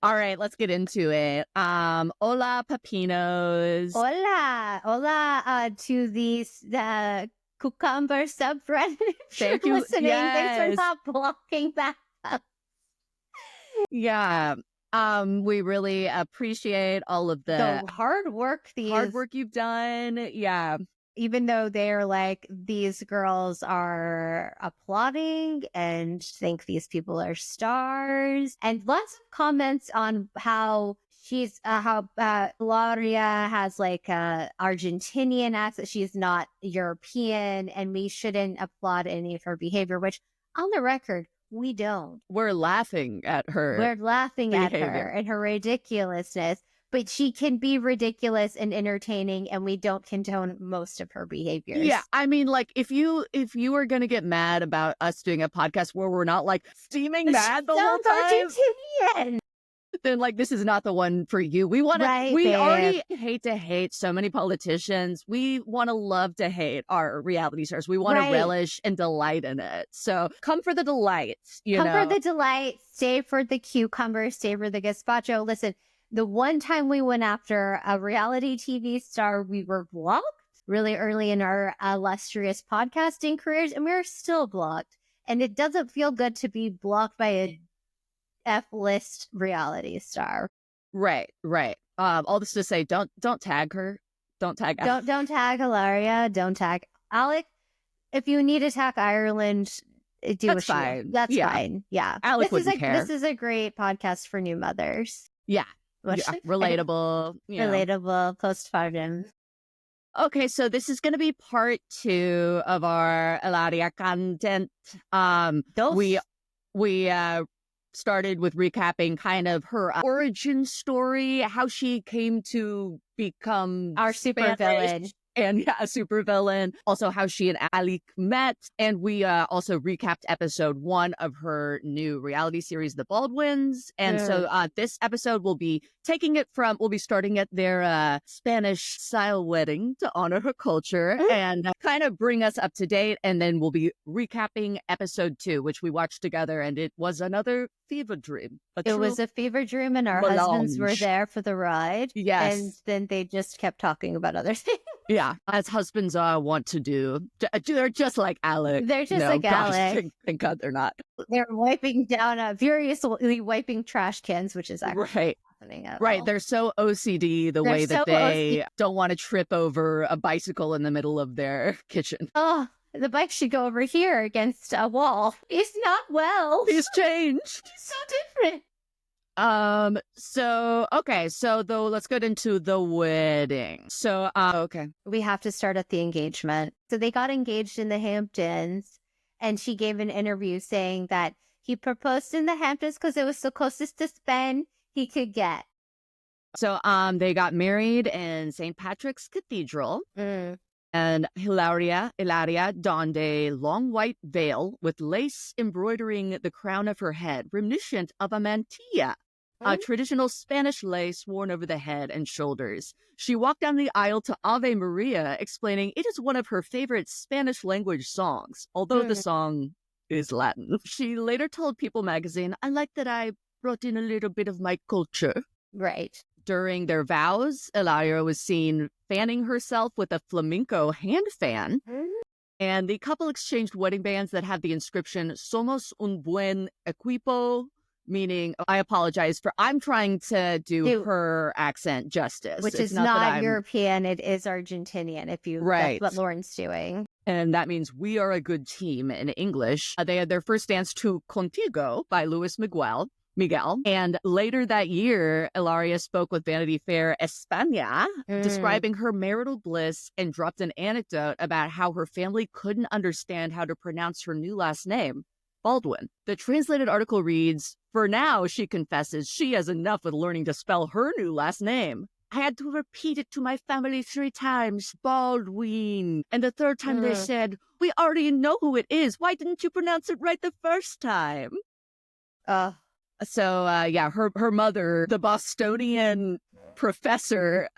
All right, let's get into it. Hola, pepinos. Hola to these cucumber subreddit. Thank you. Listening. Yes. Thanks for not blocking that. Yeah. We really appreciate all of the hard work you've done. Yeah. Even though they're like, these girls are applauding and think these people are stars, and lots of comments on how Hilaria has like a Argentinian accent. She's not European, and we shouldn't applaud any of her behavior, which on the record, we don't. We're laughing at her. We're laughing at her behavior. and her ridiculousness. But she can be ridiculous and entertaining, and we don't condone most of her behaviors. Yeah, I mean, like, if you are gonna get mad about us doing a podcast where we're not like steaming mad the whole time, Argentinian. then like this is not the one for you. We want to. We already hate to hate so many politicians. We want to love to hate our reality stars. We want to relish and delight in it. So come for the delights. Come for the delight. Stay for the cucumber. Stay for the gazpacho. Listen. The one time we went after a reality TV star, we were blocked really early in our illustrious podcasting careers, and we're still blocked. And it doesn't feel good to be blocked by a F-list reality star. Right. All this to say, don't tag her. Don't tag. Don't tag Hilaria. Don't tag Alec. If you need to tag Ireland, that's fine. That's fine. Yeah. Alec wouldn't care. This is a great podcast for new mothers. Yeah. Relatable. Relatable, postpartum. Okay, so this is going to be part 2 of our Hilaria content. We started with recapping kind of her origin story, how she came to become our supervillain. And a supervillain. Also, how she and Alec met. And we also recapped episode 1 of her new reality series, The Baldwins. And so this episode we'll be starting at their Spanish style wedding to honor her culture and kind of bring us up to date. And then we'll be recapping episode 2, which we watched together. And it was another fever dream. It was a fever dream, and our husbands were there for the ride. Yes. And then they just kept talking about other things. Yeah, as husbands want to do. They're just like Alec. They're just like Alec. Thank God they're not. They're wiping down, furiously wiping trash cans, which is actually happening at all. They're so OCD the way that they don't want to trip over a bicycle in the middle of their kitchen. Oh, the bike should go over here against a wall. He's not well. He's changed. He's so different. So let's get into the wedding. So, we have to start at the engagement. So they got engaged in the Hamptons, and she gave an interview saying that he proposed in the Hamptons because it was the closest to Spain he could get. So, they got married in St. Patrick's Cathedral. And Hilaria donned a long white veil with lace embroidering the crown of her head, reminiscent of a mantilla, a traditional Spanish lace worn over the head and shoulders. She walked down the aisle to Ave Maria, explaining it is one of her favorite Spanish language songs, although the song is Latin. She later told People magazine, "I like that I brought in a little bit of my culture." Right. During their vows, Hilaria was seen fanning herself with a flamenco hand fan. And the couple exchanged wedding bands that had the inscription, "Somos un buen equipo," meaning, I apologize for, I'm trying to do her accent justice. Which is not European, it is Argentinian, that's what Lauren's doing. And that means "we are a good team" in English. They had their first dance to Contigo by Luis Miguel. And later that year, Hilaria spoke with Vanity Fair España, describing her marital bliss, and dropped an anecdote about how her family couldn't understand how to pronounce her new last name, Baldwin. The translated article reads, "For now," she confesses, "she has enough with learning to spell her new last name. I had to repeat it to my family 3 times, Baldwin. And the 3rd time they said, 'We already know who it is. Why didn't you pronounce it right the first time?'" So, her mother, the Bostonian professor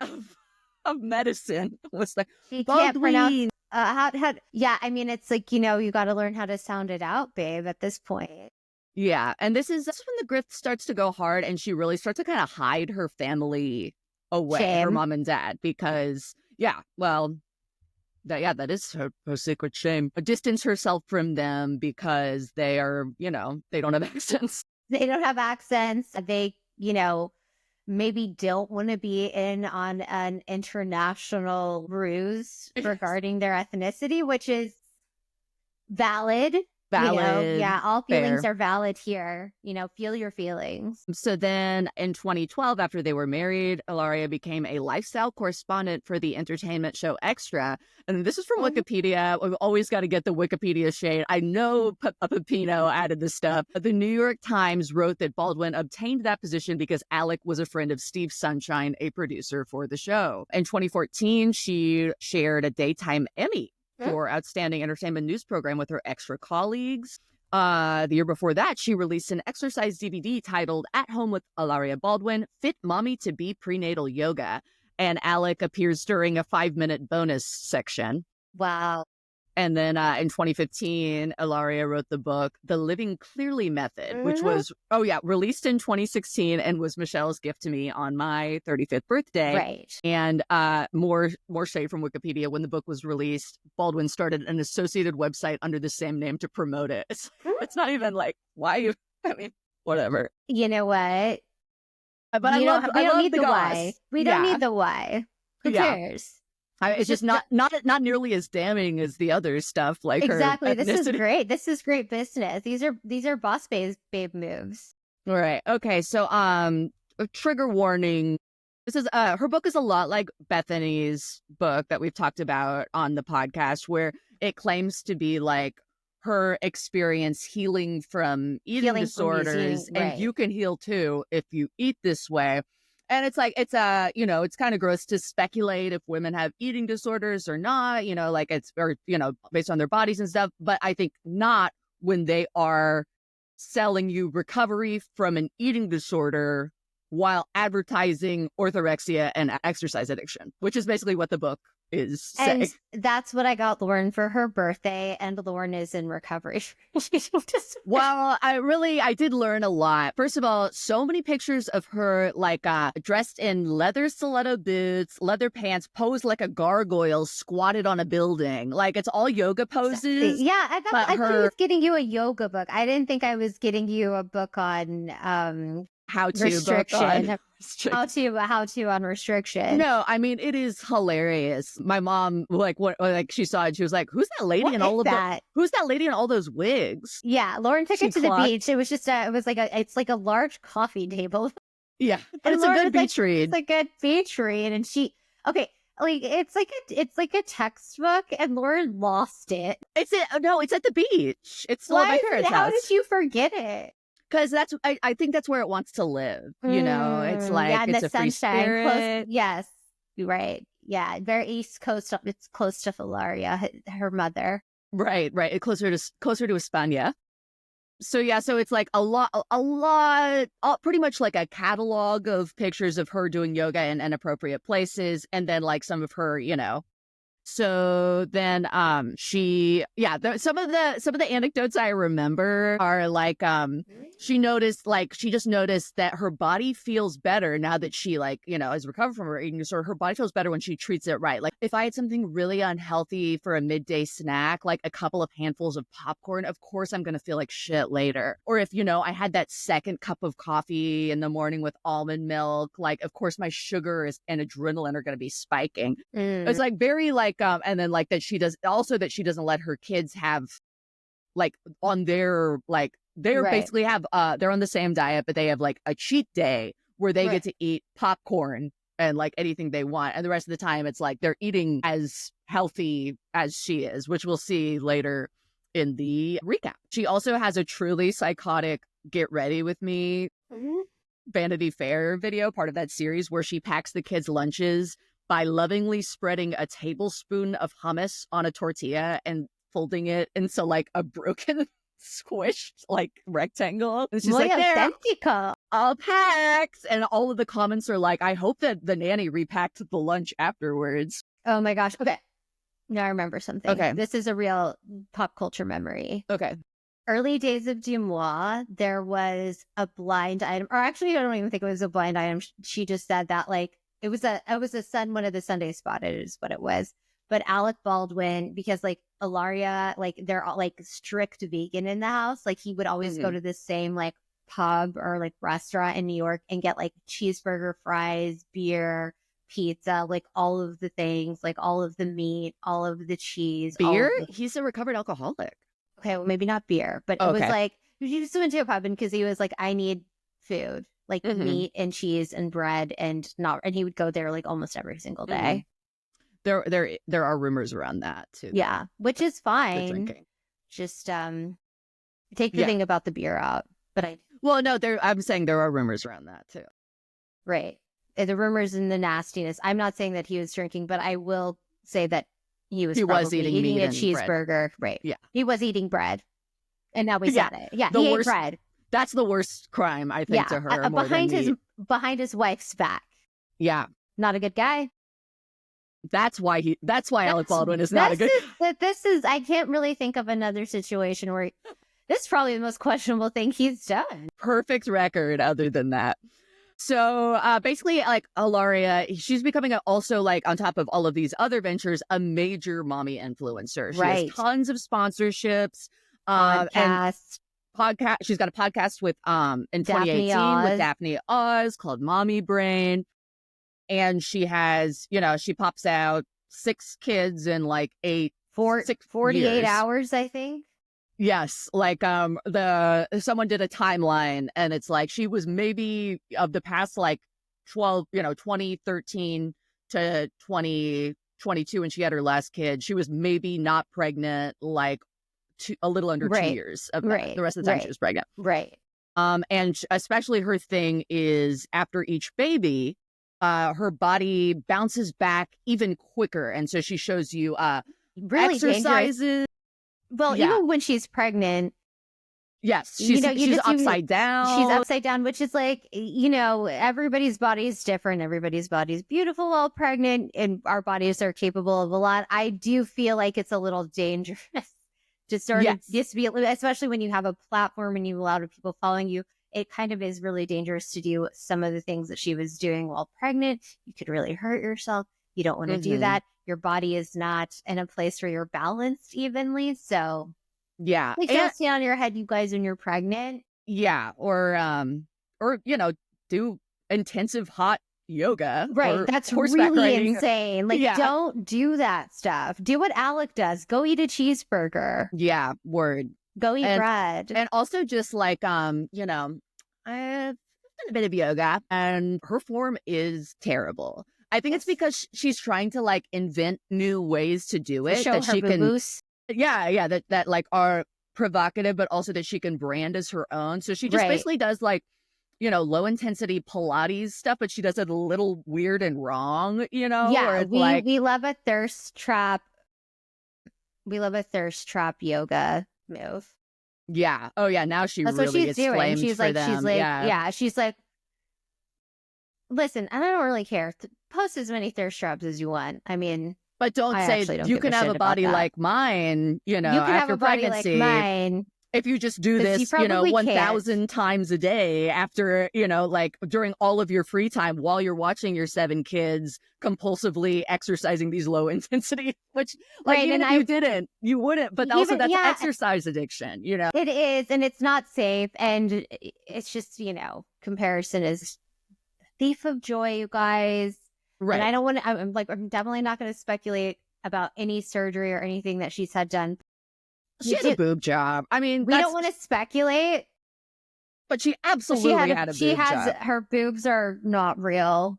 of medicine, was like, "She can't pronounce." I mean, it's like, you got to learn how to sound it out, babe, at this point. Yeah. And this is when the grift starts to go hard and she really starts to kind of hide her family away, her Shame. mom and dad, because, that is her secret shame. Distance herself from them because they are, they don't have accents. They don't have accents. They, maybe don't want to be in on an international ruse regarding their ethnicity, which is valid. Valid. Yeah, all feelings fair. are valid here. Feel your feelings. So then in 2012, after they were married, Hilaria became a lifestyle correspondent for the entertainment show Extra. And this is from Wikipedia. We've always got to get the Wikipedia shade. I know Pepino added this stuff. The New York Times wrote that Baldwin obtained that position because Alec was a friend of Steve Sunshine, a producer for the show. In 2014, she shared a daytime Emmy for Outstanding Entertainment News Program with her Extra colleagues. The year before that, she released an exercise DVD titled At Home with Hilaria Baldwin, Fit Mommy to Be Prenatal Yoga. And Alec appears during a 5-minute bonus section. Wow. And then in 2015, Hilaria wrote the book, The Living Clearly Method, which was, released in 2016 and was Michelle's gift to me on my 35th birthday. Right. And more shade from Wikipedia. When the book was released, Baldwin started an associated website under the same name to promote it. It's not even like, why? Whatever. You know what? But I love the why. We don't need the why. Who cares? It's just not nearly as damning as the other stuff. Like exactly, her this is great. This is great business. These are boss babe moves. All right. Okay. So a trigger warning. This is her book is a lot like Bethany's book that we've talked about on the podcast, where it claims to be like her experience healing from eating disorders, and you can heal too if you eat this way. And it's like, it's kind of gross to speculate if women have eating disorders or not, based on their bodies and stuff. But I think not when they are selling you recovery from an eating disorder while advertising orthorexia and exercise addiction, which is basically what the book is saying. And that's what I got Lauren for her birthday, and Lauren is in recovery. Well, I did learn a lot. First of all, so many pictures of her dressed in leather stiletto boots, leather pants, posed like a gargoyle, squatted on a building. Like, it's all yoga poses. Yeah, I thought I was getting you a yoga book. I didn't think I was getting you a book on how to on restriction. No, I mean, it is hilarious. My mom, she saw it, she was like, who's that lady in all of that? Who's that lady in all those wigs? Yeah, Lauren took it to the beach. It was just it's like a large coffee table. Yeah, but it's a good beach read. It's a good beach read, and it's like a textbook, and Lauren lost it. It's at the beach. It's still at my parents' house. How did you forget it? Because I think that's where it wants to live. It's like, it's a free spirit. Yes, right. Yeah, very East Coast. It's close to Hilaria, her mother. Right. It's closer to España. So it's like a lot, pretty much like a catalog of pictures of her doing yoga in inappropriate places, and then like some of her, So then some of the anecdotes I remember are like she just noticed that her body feels better now that she has recovered from her eating disorder. Her body feels better when she treats it right. Like, if I had something really unhealthy for a midday snack, like a couple of handfuls of popcorn, of course I'm going to feel like shit later. Or if, I had that second cup of coffee in the morning with almond milk, like, of course my sugar and adrenaline are going to be spiking. It's like very and then that she doesn't let her kids have on their basically have they're on the same diet, but they have a cheat day where they get to eat popcorn and anything they want, and the rest of the time it's they're eating as healthy as she is, which we'll see later in the recap. She also has a truly psychotic Get Ready With Me Vanity Fair video, part of that series, where she packs the kids' lunches by lovingly spreading a tablespoon of hummus on a tortilla and folding it into a broken, squished rectangle. And she's idéntico. All packs. And all of the comments are I hope that the nanny repacked the lunch afterwards. Oh my gosh. Okay. Now I remember something. Okay. This is a real pop culture memory. Okay. early days of Dumois, there was a blind item, or actually, I don't even think it was a blind item. She just said that like it was one of the Sunday spotted is what it was. But Alec Baldwin, because like Hilaria, like they're all like strict vegan in the house. Like he would always go to the same like pub or like restaurant in New York and get like cheeseburger, fries, beer, pizza, like all of the things, like all of the meat, all of the cheese. Beer? He's a recovered alcoholic. Okay, well, maybe not beer, but it was like, he just went to a pub because he was like, I need food, like meat and cheese and bread and he would go there like almost every single day. There are rumors around that too. Yeah, which is fine. Just take the thing about the beer out. But I'm saying there are rumors around that too. Right. The rumors and the nastiness. I'm not saying that he was drinking, but I will say that he was eating a cheeseburger. Bread. Right. Yeah. He was eating bread. And now we said it. Yeah. He ate bread. That's the worst crime, I think, to her. Behind his wife's back. Yeah. Not a good guy. That's why Alec Baldwin is not a good guy. I can't really think of another situation where this is probably the most questionable thing he's done. Perfect record other than that. So basically, like Hilaria, she's becoming also like on top of all of these other ventures, a major mommy influencer. She has tons of sponsorships, podcasts. Podcast. She's got a podcast with in 2018 with Daphne Oz called Mommy Brain, and she has she pops out 6 kids in like 48 years. Hours, I think. Yes, like someone did a timeline and it's like she was maybe of the past like 2013 to 2022 when she had her last kid, she was maybe not pregnant like a little under 2 years of that. The rest of the time she was pregnant. Right. And especially her thing is after each baby, her body bounces back even quicker. And so she shows you really exercises. Dangerous. Well, even when she's pregnant. Yes, she's upside down. She's upside down, which is like, everybody's body is different. Everybody's body is beautiful while pregnant, and our bodies are capable of a lot. I do feel like it's a little dangerous to start just be, especially when you have a platform and you have a lot of people following you. It kind of is really dangerous to do some of the things that she was doing while pregnant. You could really hurt yourself. You don't want to do that. Your body is not in a place where you're balanced evenly. So don't stand on your head, you guys, when you're pregnant. Yeah. Or do intensive hot yoga. Right. That's really insane. Like, don't do that stuff. Do what Alec does. Go eat a cheeseburger. Yeah. Word. Go eat bread. And also just like, I've done a bit of yoga and her form is terrible. I think it's because she's trying to like invent new ways to do it that she can. That like are provocative, but also that she can brand as her own. So she just basically does like, low intensity Pilates stuff, but she does it a little weird and wrong, Yeah, we love a thirst trap. We love a thirst trap yoga move. Yeah. Oh yeah. Now that's really what she's gets doing. flamed She's for like, them. She's like, listen, I don't really care. Post as many thirst traps as you want. I mean, but don't say you can have a body like mine, you can after have a body pregnancy. Like mine. If you just do this, 1,000 times a day after, like during all of your free time while you're watching your 7 kids compulsively exercising these low intensity, which like even if you wouldn't, but also that's exercise addiction, It is, and it's not safe. And it's just, comparison is thief of joy, you guys. Right. And I don't want to, I'm definitely not going to speculate about any surgery or anything that she's had done. She had a boob job. I mean, we don't want to speculate. But she absolutely had a boob job. Her boobs are not real.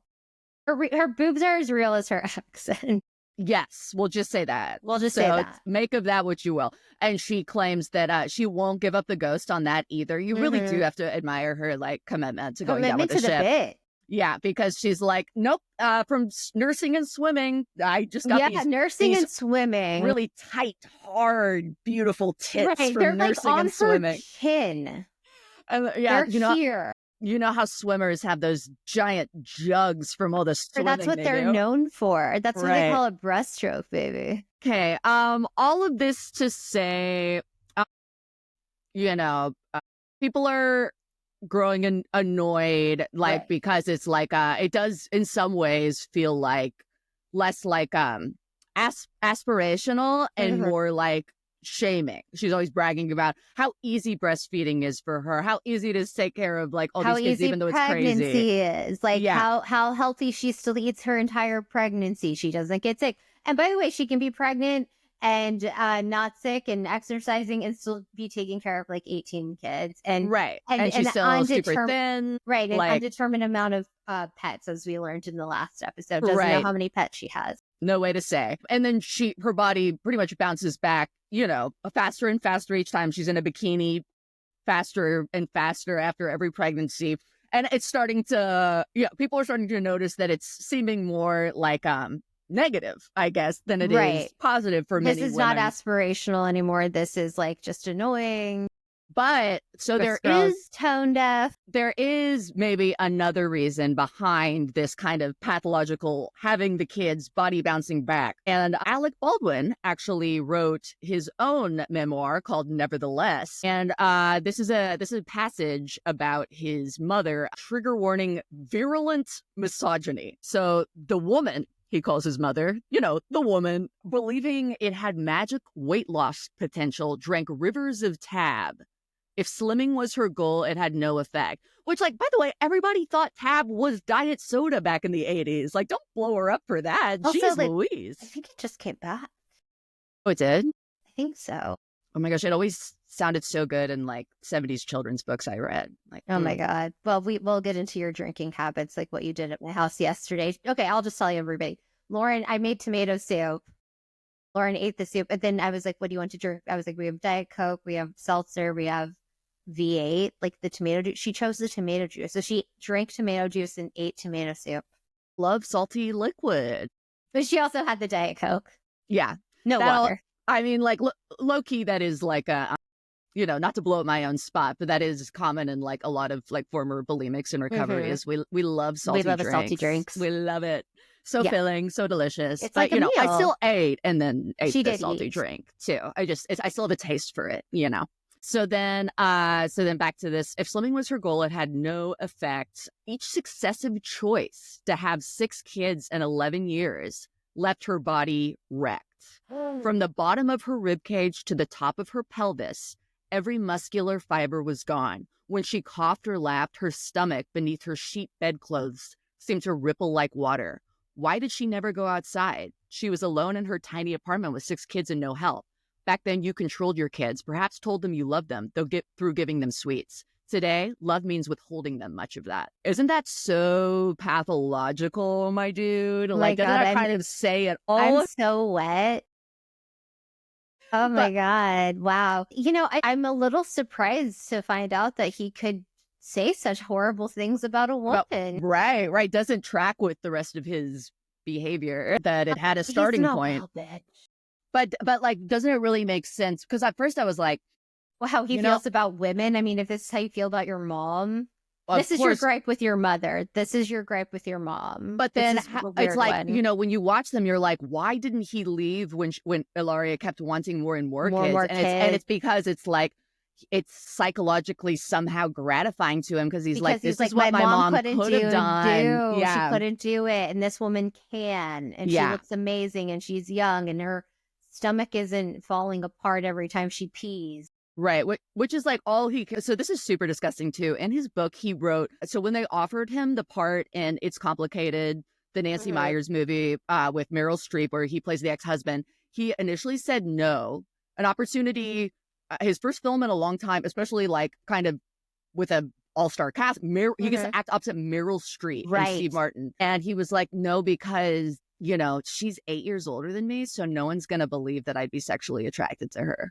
Her boobs are as real as her accent. Yes, we'll just say that. We'll just say that. Make of that what you will. And she claims that she won't give up the ghost on that either. You really do have to admire her like commitment to going down with the ship. Bit. Yeah, because she's like, nope, from nursing and swimming, I just got nursing and swimming. Really tight, hard, beautiful tits from They're nursing like on and swimming. Her chin. They're here. You know how swimmers have those giant jugs from all the swimming. That's what they're known for. That's what they call a breaststroke, baby. Okay. All of this to say, you know, people are growing annoyed, like, Right. because it's like, it does in some ways feel like less like aspirational and Mhm. more like shaming. She's always bragging about how easy breastfeeding is for her, how easy it is to take care of like all How these kids, easy even though it's crazy. pregnancy is, like Yeah, how healthy she still eats her entire pregnancy. She doesn't get sick. And by the way, she can be pregnant and not sick and exercising and still be taking care of like 18 kids and right. and And she's an still super undetermined thin. right, an Like, undetermined amount of pets, as we learned in the last episode. Doesn't know right. how many pets she has. No way to say. And then her body pretty much bounces back, faster and faster each time she's in a bikini, faster and faster after every pregnancy. And it's starting to, people are starting to notice that it's seeming more like negative, I guess, than it is Right. positive for This many is not women. aspirational anymore. This is like just annoying. But so This girl's tone deaf. there is maybe another reason behind this kind of pathological having the kids body bouncing back. And Alec Baldwin actually wrote his own memoir called Nevertheless. And this is a passage about his mother, trigger warning, virulent misogyny. So the woman, he calls his mother, the woman, believing it had magic weight loss potential, drank rivers of Tab. If slimming was her goal, it had no effect. Which, like, by the way, everybody thought Tab was diet soda back in the 80s. Like, don't blow her up for that. Also, Jeez like, Louise. I think it just came back. Oh, it did? I think so. Oh my gosh, it always sounded so good in, like, 70s children's books I read. Like, Oh my God. Well, we'll get into your drinking habits, like what you did at my house yesterday. Okay, I'll just tell you, everybody. Lauren, I made tomato soup. Lauren ate the soup, and then I was like, "What do you want to drink?" I was like, "We have Diet Coke, we have seltzer, we have V8, like the tomato juice." She chose the tomato juice, so she drank tomato juice and ate tomato soup. love salty liquid. But she also had the Diet Coke, Yeah. no water. I mean, like, low key, that is like not to blow up my own spot, but that is common in like a lot of like former bulimics in recovery. Mhm. Is we love salty We love drinks. salty drinks. We love it. So Yeah. filling, so delicious. It's But like a I meal. still ate and then ate She the did salty eat. drink too. I still have a taste for it. So then back to this. If slimming was her goal, it had no effect. Each successive choice to have 6 kids in 11 years left her body wrecked. From the bottom of her rib cage to the top of her pelvis, every muscular fiber was gone. When she coughed or laughed, her stomach beneath her sheet bedclothes seemed to ripple like water. Why did she never go outside? She was alone in her tiny apartment with 6 kids and no help. Back then, you controlled your kids, perhaps told them you loved them, through giving them sweets. Today, love means withholding them much of that. Isn't that so pathological, my dude? Oh my Like, doesn't God, that kind of say it I'm all? so wet. Oh my But God. Wow. I'm a little surprised to find out that he could say such horrible things about a Well, woman. right. Doesn't track with the rest of his behavior, that it had a He's starting no point. well, bitch. But like, doesn't it really make sense? Because at first I was like, Well, how he you know, feels about women. I mean, if this is how you feel about your mom, of this is your course. gripe with your mother. This is your gripe with your mom. But This then is a it's weird like, one. when you watch them, you're like, why didn't he leave when Ilaria kept wanting more and more More and kids? more And it's kids. because it's like, it's psychologically somehow gratifying to him because he's like, Because he's this like, is what my mom couldn't could have done. She Yeah. couldn't do it, and this woman can, and she Yeah. looks amazing, and she's young, and her stomach isn't falling apart every time she pees. Right, which is like all so this is super disgusting too. In his book, he wrote, so when they offered him the part in It's Complicated, the Nancy Mhm. Meyers movie with Meryl Streep, where he plays the ex-husband, he initially said no. An opportunity, his first film in a long time, especially like kind of with a all-star cast. He gets to act opposite Meryl Streep and Steve Right. Martin. And he was like, no, because, she's 8 years older than me, so no one's going to believe that I'd be sexually attracted to her.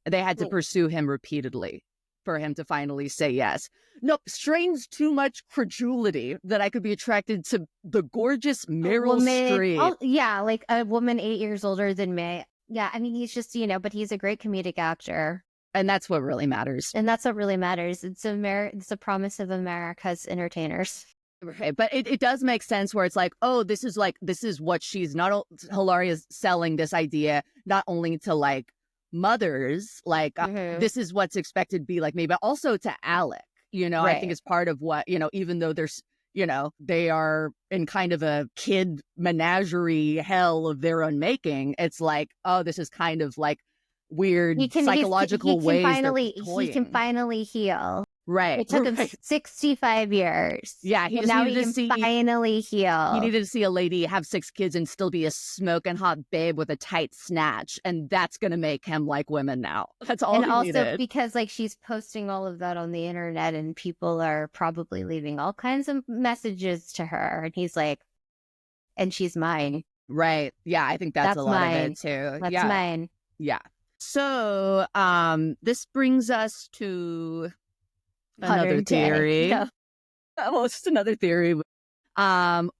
They had to pursue him repeatedly for him to finally say yes. No, strains too much credulity that I could be attracted to the gorgeous Meryl Streep. Oh, yeah, like a woman 8 years older than me. Yeah, I mean, he's just, but he's a great comedic actor. And that's what really matters. And that's what really matters. It's a promise of America's entertainers. Right. But it does make sense where it's like, oh, this is what she's not, Hilaria's selling this idea, not only to like mothers, like this is what's expected to be like me, but also to Alec, I think it's part of what, even though there's, they are in kind of a kid menagerie hell of their own making. It's like, oh, this is kind of like weird psychological ways he can finally heal. Right. It took him 65 years. Yeah, he can finally heal. He needed to see a lady have 6 kids and still be a smoking hot babe with a tight snatch, and that's going to make him like women now. That's all he needed. And also because like she's posting all of that on the internet, and people are probably leaving all kinds of messages to her, and he's like, and she's mine. Right. Yeah, I think that's a lot of it too. That's mine. Yeah. So this brings us to another theory. Well, it's just another theory,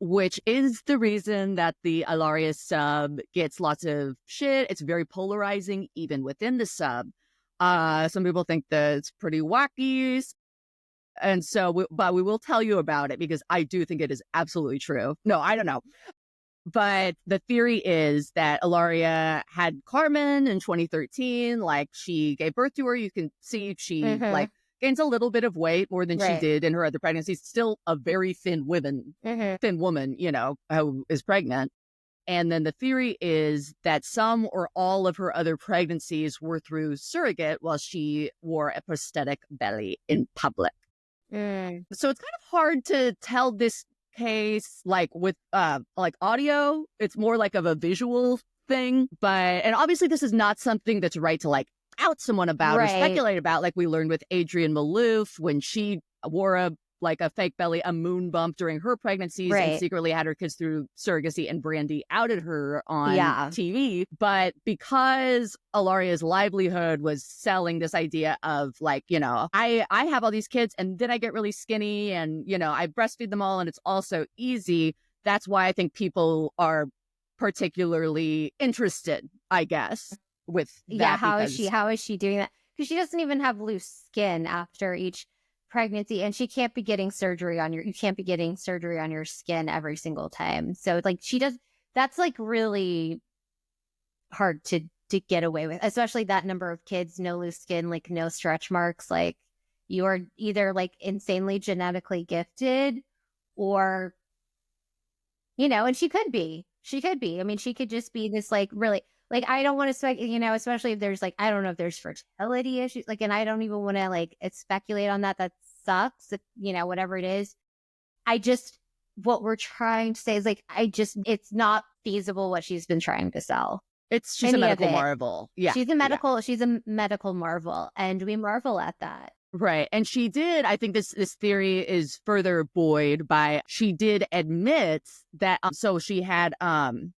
which is the reason that the Hilaria sub gets lots of shit. It's very polarizing, even within the sub. Some people think that it's pretty wacky. And so, but we will tell you about it because I do think it is absolutely true. No, I don't know. But the theory is that Hilaria had Carmen in 2013. Like, she gave birth to her. You can see she like gains a little bit of weight, more than she did in her other pregnancies. Still a very thin woman, who is pregnant. And then the theory is that some or all of her other pregnancies were through surrogate while she wore a prosthetic belly in public. So it's kind of hard to tell this case like with like audio. It's more like of a visual thing. And obviously this is not something that's right to like out someone about or speculate about, like we learned with Adrienne Maloof when she wore a fake belly, a moon bump during her pregnancies and secretly had her kids through surrogacy, and Brandy outed her on TV. But because Hilaria's livelihood was selling this idea of like, I have all these kids and then I get really skinny and, I breastfeed them all and it's all so easy. That's why I think people are particularly interested, I guess, with that. How is she doing that? Because she doesn't even have loose skin after each pregnancy, and she can't be getting surgery on you can't be getting surgery on your skin every single time. So like that's like really hard to get away with, especially that number of kids, no loose skin, like no stretch marks. Like you are either like insanely genetically gifted or, and she could be. I mean, she could just be this like really, like, I don't want to especially if there's like, I don't know if there's fertility issues, like, and I don't even want to like speculate on that. That sucks, whatever it is. What we're trying to say is like, it's not feasible what she's been trying to sell. She's a medical marvel. Yeah. She's a medical marvel, and we marvel at that. Right. And she did, I think this theory is further buoyed by, she did admit that, so she had, son,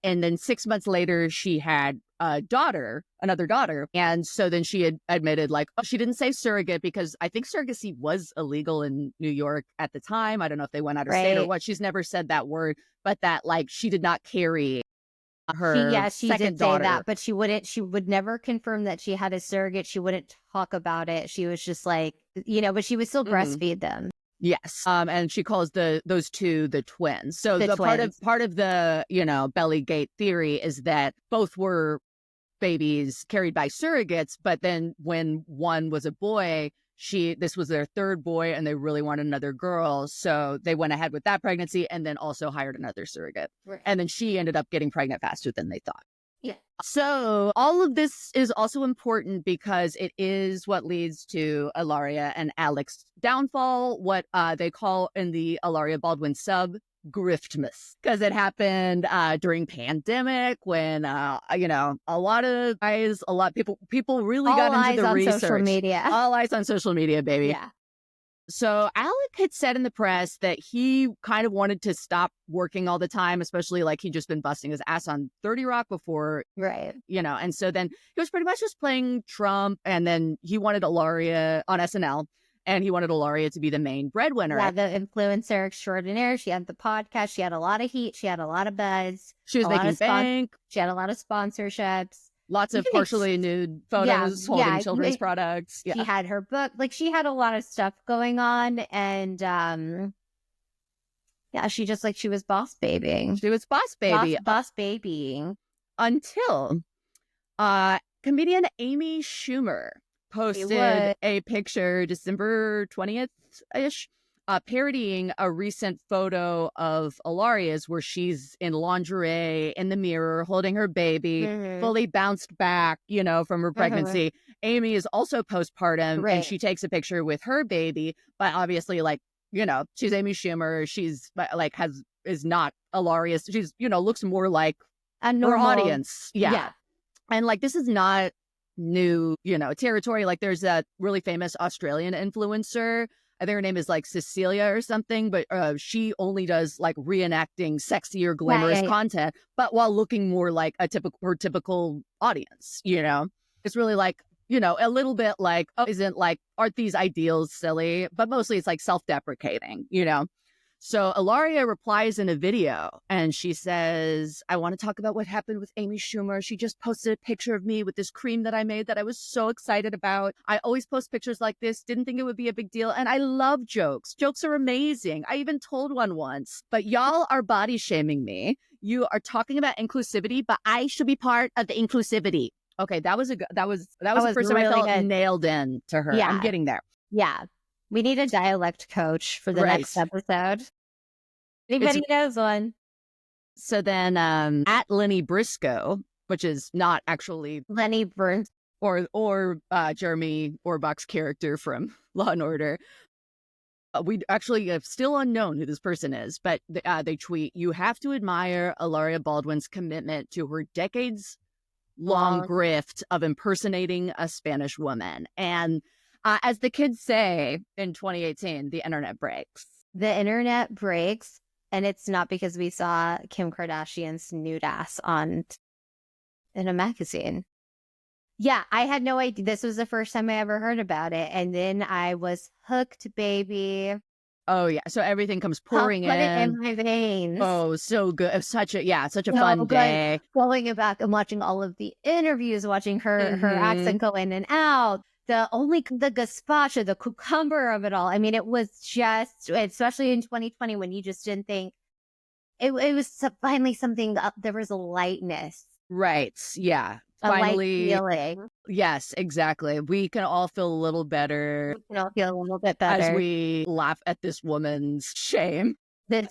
and then 6 months later she had another daughter. And so then she had admitted like, she didn't say surrogate because I think surrogacy was illegal in New York at the time. I don't know if they went out of state or what. She's never said that word, but that like she did not carry her she second did daughter. Say that, but she would never confirm that she had a surrogate. She wouldn't talk about it. She was just like, but she would still breastfeed them. Yes. And she calls those two the twins. So the twins. part of the, Bellygate theory is that both were babies carried by surrogates, but then when one was a boy, this was their third boy and they really wanted another girl. So they went ahead with that pregnancy and then also hired another surrogate. Right. And then she ended up getting pregnant faster than they thought. Yeah. So all of this is also important because it is what leads to Hilaria and Alec's downfall, what they call in the Hilaria Baldwin sub griftmas, because it happened during pandemic when a lot of guys, people really got into the research. Social media. All eyes on social media, baby. Yeah. So Alec had said in the press that he kind of wanted to stop working all the time, especially like he'd just been busting his ass on 30 Rock before. Right. And so then he was pretty much just playing Trump, and then he wanted Hilaria on SNL. And he wanted Hilaria to be the main breadwinner. Yeah, the influencer extraordinaire. She had the podcast. She had a lot of heat. She had a lot of buzz. She was making bank. She had a lot of sponsorships. Lots of partially nude photos holding children's products. Yeah. She had her book. Like, she had a lot of stuff going on. And, she was boss babying. She was boss baby. Boss babying. until comedian Amy Schumer posted a picture December 20th-ish, parodying a recent photo of Hilaria's where she's in lingerie in the mirror holding her baby, fully bounced back, from her pregnancy. Amy is also postpartum, and she takes a picture with her baby, but obviously, she's Amy Schumer. She's is not Hilarious. She's, looks more like a normal her audience. Yeah. And this is not new, territory. There's a really famous Australian influencer. I think her name is Cecilia or something, but she only does reenacting sexier, glamorous content, but while looking more like her typical audience, It's really a little bit aren't these ideals silly? But mostly it's self-deprecating, So Hilaria replies in a video and she says, I want to talk about what happened with Amy Schumer. She just posted a picture of me with this cream that I made that I was so excited about. I always post pictures like this, didn't think it would be a big deal. And I love jokes. Jokes are amazing. I even told one once, but y'all are body shaming me. You are talking about inclusivity, but I should be part of the inclusivity. Okay, that was the first time I felt nailed in to her. I'm getting there. Yeah. We need a dialect coach for the next episode. Anybody knows one? So then at Lenny Briscoe, which is not actually Lenny Briscoe or Jeremy Orbach's character from Law and Order. We actually have still unknown who this person is, but they tweet, you have to admire Hilaria Baldwin's commitment to her decades-long grift of impersonating a Spanish woman. And as the kids say in 2018, the internet breaks. The internet breaks, and it's not because we saw Kim Kardashian's nude ass in a magazine. Yeah, I had no idea. This was the first time I ever heard about it, and then I was hooked, baby. Oh yeah, so everything comes pouring in. Put it in my veins. Oh, so good. It was such a fun day. Going back and watching all of the interviews, watching her accent go in and out. The gazpacho, the cucumber of it all. I mean, it was just, especially in 2020 when you just didn't think, it was finally something up. There was a lightness. Right. Yeah. Finally. A light feeling. Yes, exactly. We can all feel a little better. We can all feel a little bit better. As we laugh at this woman's shame. Yeah,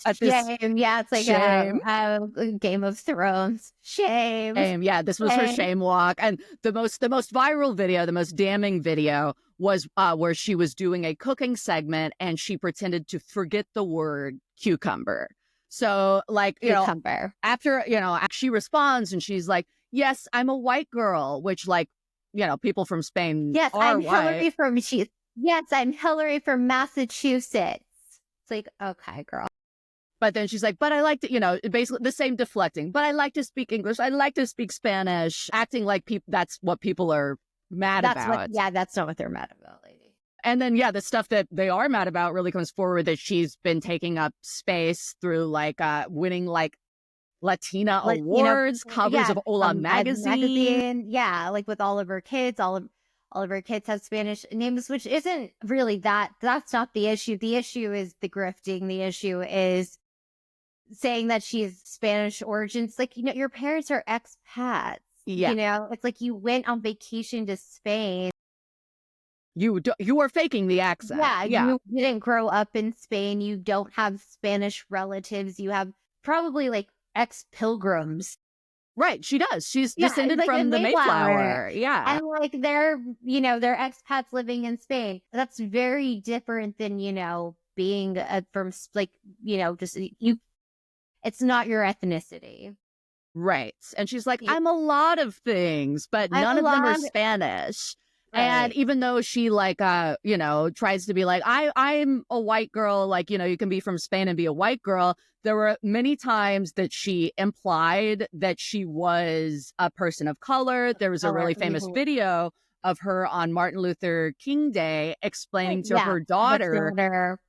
it's like a Game of Thrones. Shame. Yeah, this was her shame walk. And the most viral video, the most damning video was where she was doing a cooking segment and she pretended to forget the word cucumber. So cucumber. After, she responds and she's like, yes, I'm a white girl, which people from Spain yes, are I'm white. Yes, I'm Hillary from Massachusetts. It's like, okay, girl. But then she's like, but I like to, basically the same deflecting, but I like to speak English. I like to speak Spanish, acting like that's what people are mad about. That's not what they're mad about, lady. And then, the stuff that they are mad about really comes forward that she's been taking up space through winning Latina awards, covers of Hola magazine. Yeah, with all of her kids, all of her kids have Spanish names, which isn't really that's not the issue. The issue is the grifting. The issue is saying that she's Spanish origins. Your parents are expats. Yeah. It's you went on vacation to Spain. You are faking the accent. Yeah. You didn't grow up in Spain. You don't have Spanish relatives. You have probably ex-pilgrims. Right, she does. She's descended from the Mayflower. Yeah. And they're expats living in Spain. That's very different than, being from it's not your ethnicity. Right. And she's like, I'm a lot of things, but none of them are Spanish. Right. And even though she tries to be I'm a white girl, you can be from Spain and be a white girl. There were many times that she implied that she was a person of color. There was a really famous video of her on Martin Luther King Day explaining to her daughter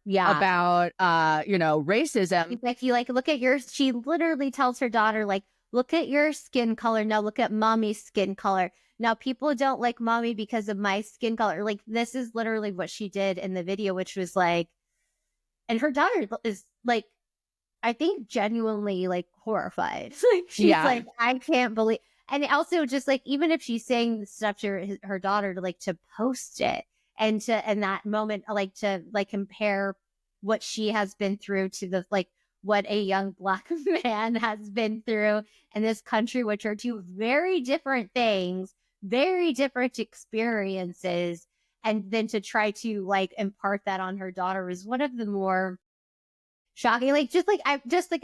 about, racism. If you look at she literally tells her daughter, look at your skin color. Now look at mommy's skin color. Now, people don't like mommy because of my skin color. This is literally what she did in the video, which was and her daughter is I think genuinely horrified. She's I can't believe. And also just like, even if she's saying stuff to her daughter to like, to post it and to, in that moment, like to like compare what she has been through to the, like what a young Black man has been through in this country, which are two very different things, very different experiences. And then to try to like impart that on her daughter is one of the more shocking. Like,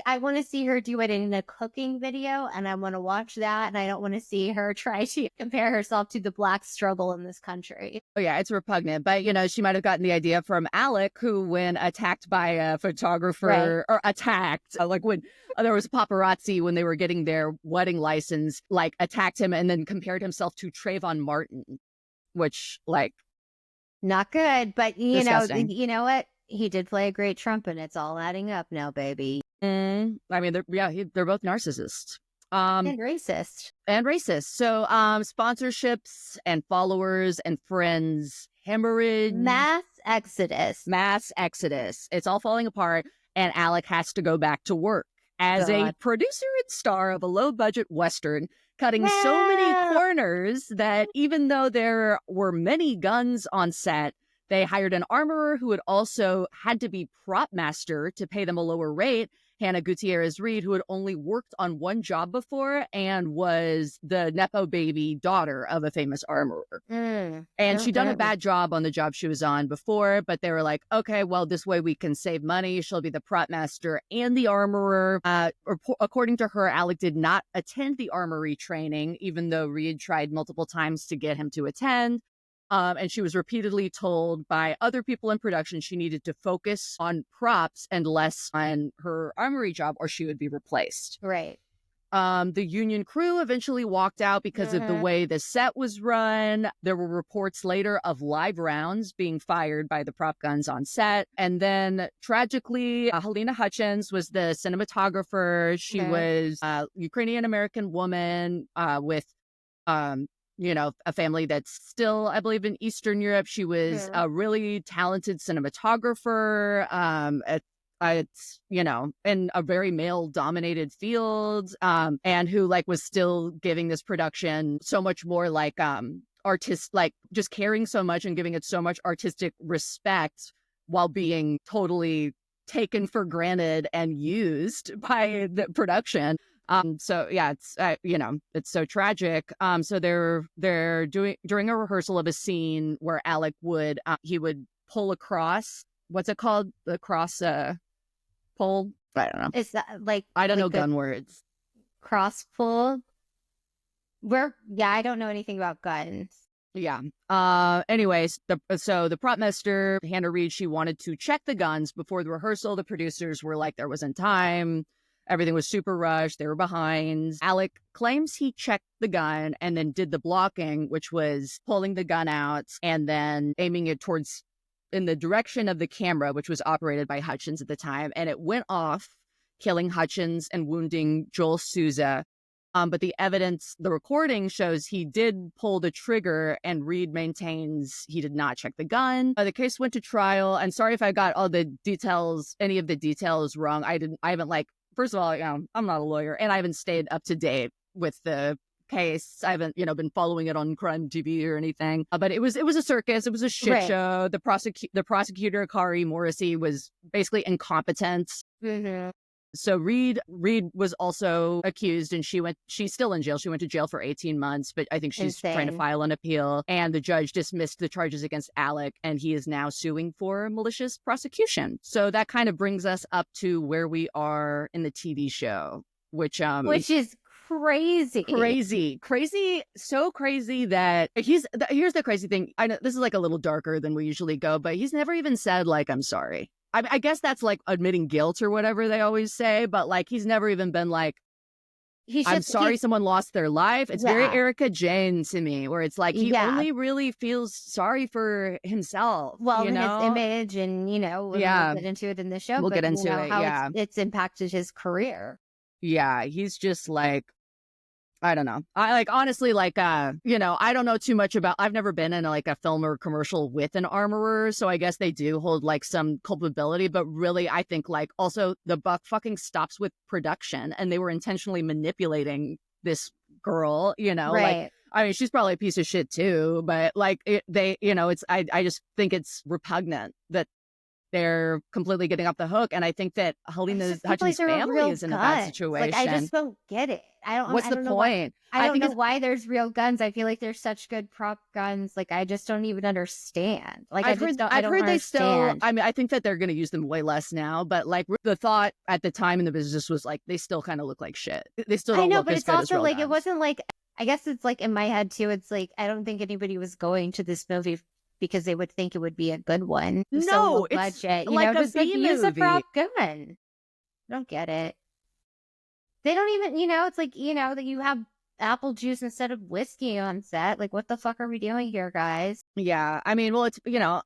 I want to see her do it in a cooking video, and I want to watch that. And I don't want to see her try to compare herself to the Black struggle in this country. Oh, yeah, it's repugnant. But, she might have gotten the idea from Alec, who, when attacked by a photographer, or attacked, like when there was paparazzi when they were getting their wedding license, like attacked him and then compared himself to Trayvon Martin, which, like, not good. But, disgusting. you know what? He did play a great Trump, and it's all adding up now, baby. I mean, they're both narcissists. And racist. So, sponsorships and followers and friends, hemorrhage. Mass exodus. It's all falling apart, and Alec has to go back to work as a producer and star of a low-budget Western, cutting so many corners that even though there were many guns on set, they hired an armorer who had also had to be prop master to pay them a lower rate, Hannah Gutierrez-Reed, who had only worked on one job before and was the Nepo baby daughter of a famous armorer. And she'd done a bad job on the job she was on before, but they were like, okay, well, this way we can save money. She'll be the prop master and the armorer. According to her, Alec did not attend the armory training, even though Reed tried multiple times to get him to attend. And she was repeatedly told by other people in production she needed to focus on props and less on her armory job, or she would be replaced. Right. The union crew eventually walked out because of the way the set was run. There were reports later of live rounds being fired by the prop guns on set. And then tragically, Helena Hutchins was the cinematographer. She was a Ukrainian-American woman with a family that's still, I believe, in Eastern Europe. She was a really talented cinematographer, in a very male-dominated field, and who, like, was still giving this production so much more, like, just caring so much and giving it so much artistic respect while being totally taken for granted and used by the production. So yeah, it's so tragic. So they're doing during a rehearsal of a scene where Alec would he would pull a cross. What's it called? The cross pull? I don't know. Is that like I don't know gun words. Cross pull. I don't know anything about guns. Yeah. Anyways, the prop master, Hannah Reed, she wanted to check the guns before the rehearsal. The producers were like, there wasn't time. Everything was super rushed. They were behind. Alec claims he checked the gun and then did the blocking, which was pulling the gun out and then aiming it towards in the direction of the camera, which was operated by Hutchins at the time. And it went off, killing Hutchins and wounding Joel Souza. But the evidence, the recording shows he did pull the trigger, and Reed maintains he did not check the gun. The case went to trial. And sorry if I got all the details, any of the details wrong. I haven't first of all, I'm not a lawyer, and I haven't stayed up to date with the case. I haven't, been following it on crime TV or anything. But it was a circus. It was a shit show. The prosecutor, Kari Morrissey, was basically incompetent. So Reed was also accused, and she's still in jail. She went to jail for 18 months, but I think she's trying to file an appeal. And the judge dismissed the charges against Alec, and he is now suing for malicious prosecution. So that kind of brings us up to where we are in the TV show, which is crazy, so crazy that here's the crazy thing. I know this is like a little darker than we usually go, but he's never even said, like, I'm sorry. I guess that's like admitting guilt or whatever they always say, but like he's never even been like, I'm sorry someone lost their life. It's very Erica Jane to me, where it's like he only really feels sorry for himself. Well, his image, and we'll get into it in the show. We'll get into it. How it's impacted his career. Yeah, he's just like, I don't know. I honestly, I don't know too much about, I've never been in a film or commercial with an armorer. So I guess they do hold some culpability, but really I think also the buck fucking stops with production, and they were intentionally manipulating this girl, you know, like, Right. I mean, she's probably a piece of shit too, but like I just think it's repugnant that they're completely getting off the hook. And I think that I Helena just feel like Hutchins' there are family real is in a bad guns. Like, I situation. just don't get it. What's I the don't know why. point? I don't think know it's, why there's real guns. I feel like there's such good prop guns. Like, I just don't even understand. Like, I I've don't heard they still, understand. I mean, I think that they're going to use them way less now, but like the thought at the time in the business was like, they still kind of look like shit. They still I don't know, look but as it's good as also real like, it guns. wasn't like, I guess it's like in my head too. It's like, I don't think anybody was going to this movie because they would think it would be a good one. So No, low it's budget, like a just like B use a movie. prop gun. I don't get it. They don't even, it's like, that you have apple juice instead of whiskey on set. Like, what the fuck are we doing here, guys? Yeah, I mean, well, it's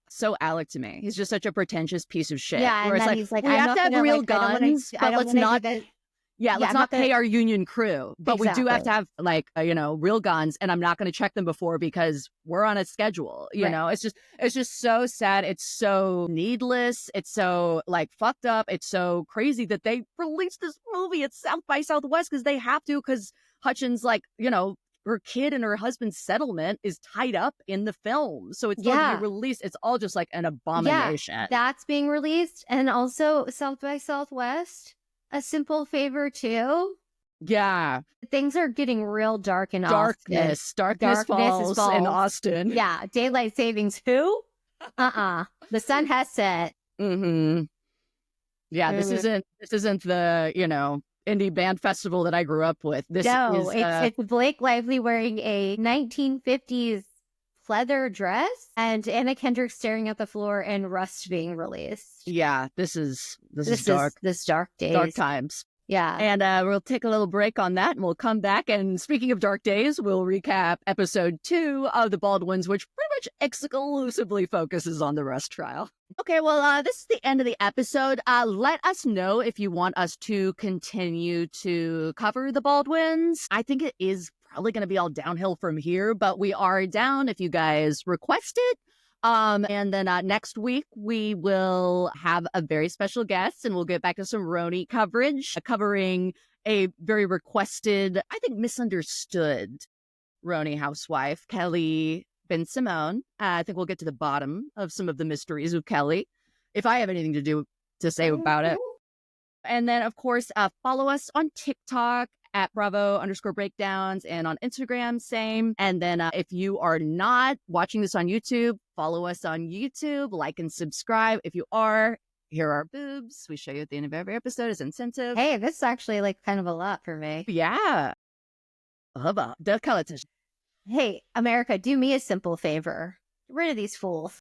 so Alec to me. He's just such a pretentious piece of shit. Yeah, Where and it's then like, he's like, we I'm have not to have gonna real like, I don't want guns, to, I but don't let's want to not. do that. Yeah, let's I'm not not gonna. pay our union crew, but we do have to Exactly. have like real guns, and I'm not going to check them before because we're on a schedule. You Right. know, it's just so sad. It's so needless. It's so like fucked up. It's so crazy that they released this movie at South by Southwest because they have to, because Hutchins, like, her kid and her husband's settlement is tied up in the film, so it's going to be Yeah. released. It's all just like an Yeah, abomination. that's being released, and also South by Southwest. A Simple Favor too. Yeah, Things are getting real dark in Austin. darkness falls in Austin. Yeah, daylight savings. Who? The sun has set. Mm-hmm. Yeah, this isn't the indie band festival that I grew up with. This No, is it's Blake Lively wearing a 1950s pleather dress and Anna Kendrick staring at the floor and Rust being released. yeah. This is dark. This dark days. Dark times. Yeah. And we'll take a little break on that, and we'll come back. And speaking of dark days, we'll recap episode 2 of The Baldwins, which pretty much exclusively focuses on the Rust trial. Okay, well, this is the end of the episode. Let us know if you want us to continue to cover the Baldwins. I think it is probably going to be all downhill from here, but we are down if you guys request it. And then next week we will have a very special guest, and we'll get back to some Roni coverage, covering a very requested, I think misunderstood Roni housewife, Kelly Ben Simone. I think we'll get to the bottom of some of the mysteries of Kelly, if I have anything to say about it. And then, of course, follow us on TikTok at Bravo_breakdowns, and on Instagram, same. And then if you are not watching this on YouTube, follow us on YouTube, like and subscribe. If you are, here are our boobs. We show you at the end of every episode as incentive. Hey, this is actually like kind of a lot for me. Yeah. Hubba. Hey, America, do me a simple favor. Get rid of these fools.